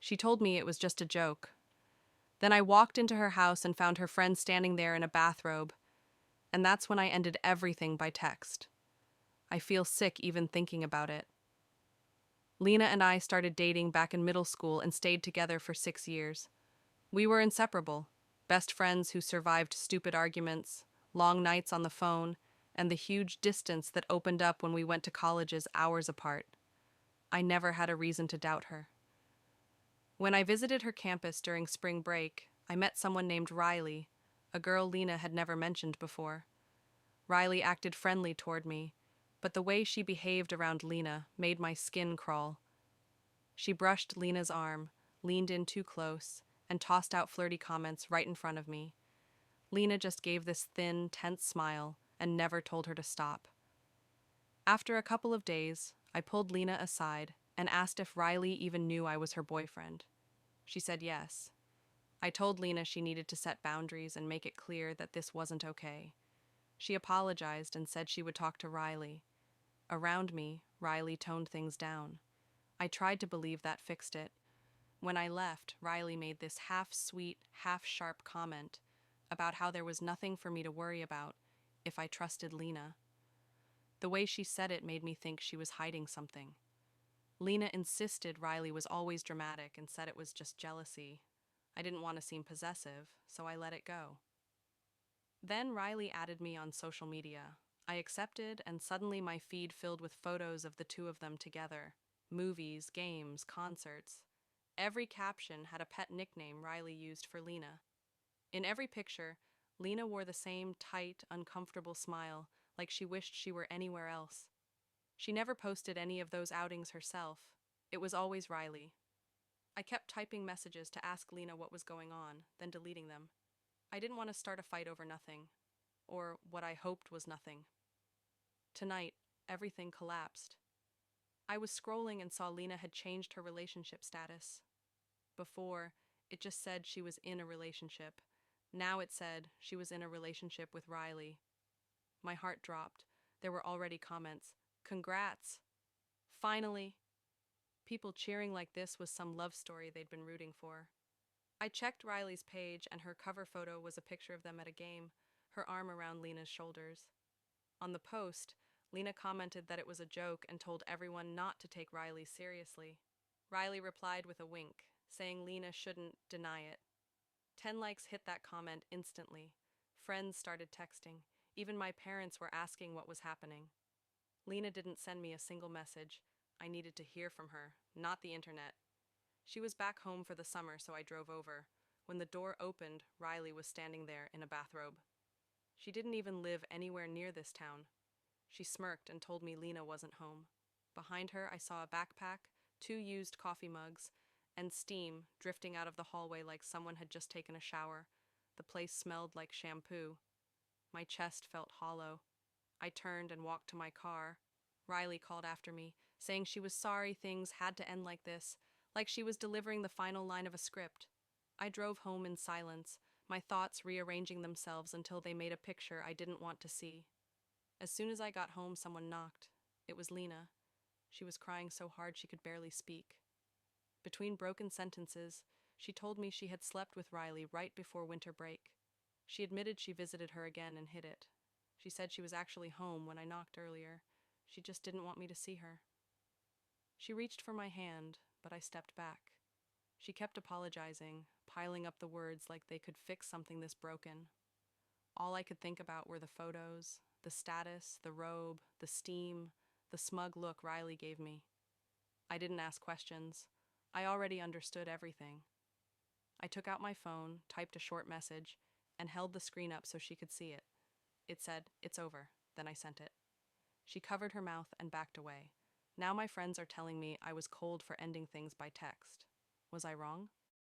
She told me it was just a joke. Then I walked into her house and found her friend standing there in a bathrobe, and that's when I ended everything by text. I feel sick even thinking about it. Lena and I started dating back in middle school and stayed together for 6 years. We were inseparable, best friends who survived stupid arguments, long nights on the phone, and the huge distance that opened up when we went to colleges hours apart. I never had a reason to doubt her. When I visited her campus during spring break, I met someone named Riley, a girl Lena had never mentioned before. Riley acted friendly toward me, but the way she behaved around Lena made my skin crawl. She brushed Lena's arm, leaned in too close, and tossed out flirty comments right in front of me. Lena just gave this thin, tense smile and never told her to stop. After a couple of days, I pulled Lena aside and asked if Riley even knew I was her boyfriend. She said yes. I told Lena she needed to set boundaries and make it clear that this wasn't okay. She apologized and said she would talk to Riley. Around me, Riley toned things down. I tried to believe that fixed it. When I left, Riley made this half-sweet, half-sharp comment about how there was nothing for me to worry about if I trusted Lena. The way she said it made me think she was hiding something. Lena insisted Riley was always dramatic and said it was just jealousy. I didn't want to seem possessive, so I let it go. Then Riley added me on social media. I accepted, and suddenly my feed filled with photos of the two of them together. Movies, games, concerts. Every caption had a pet nickname Riley used for Lena. In every picture, Lena wore the same tight, uncomfortable smile, like she wished she were anywhere else. She never posted any of those outings herself. It was always Riley. I kept typing messages to ask Lena what was going on, then deleting them. I didn't want to start a fight over nothing, or what I hoped was nothing. Tonight, everything collapsed. I was scrolling and saw Lena had changed her relationship status. Before, it just said she was in a relationship. Now it said she was in a relationship with Riley. My heart dropped. There were already comments. Congrats! Finally! People cheering like this was some love story they'd been rooting for. I checked Riley's page, and her cover photo was a picture of them at a game, her arm around Lena's shoulders. On the post, Lena commented that it was a joke and told everyone not to take Riley seriously. Riley replied with a wink, saying Lena shouldn't deny it. 10 likes hit that comment instantly. Friends started texting. Even my parents were asking what was happening. Lena didn't send me a single message. I needed to hear from her, not the internet. She was back home for the summer, so I drove over. When the door opened, Riley was standing there in a bathrobe. She didn't even live anywhere near this town. She smirked and told me Lena wasn't home. Behind her, I saw a backpack, 2 used coffee mugs, and steam drifting out of the hallway like someone had just taken a shower. The place smelled like shampoo. My chest felt hollow. I turned and walked to my car. Riley called after me, saying she was sorry things had to end like this, like she was delivering the final line of a script. I drove home in silence, my thoughts rearranging themselves until they made a picture I didn't want to see. As soon as I got home, someone knocked. It was Lena. She was crying so hard she could barely speak. Between broken sentences, she told me she had slept with Riley right before winter break. She admitted she visited her again and hid it. She said she was actually home when I knocked earlier. She just didn't want me to see her. She reached for my hand, but I stepped back. She kept apologizing, piling up the words like they could fix something this broken. All I could think about were the photos, the status, the robe, the steam, the smug look Riley gave me. I didn't ask questions. I already understood everything. I took out my phone, typed a short message, and held the screen up so she could see it. It said, "It's over." Then I sent it. She covered her mouth and backed away. Now my friends are telling me I was cold for ending things by text. Was I wrong?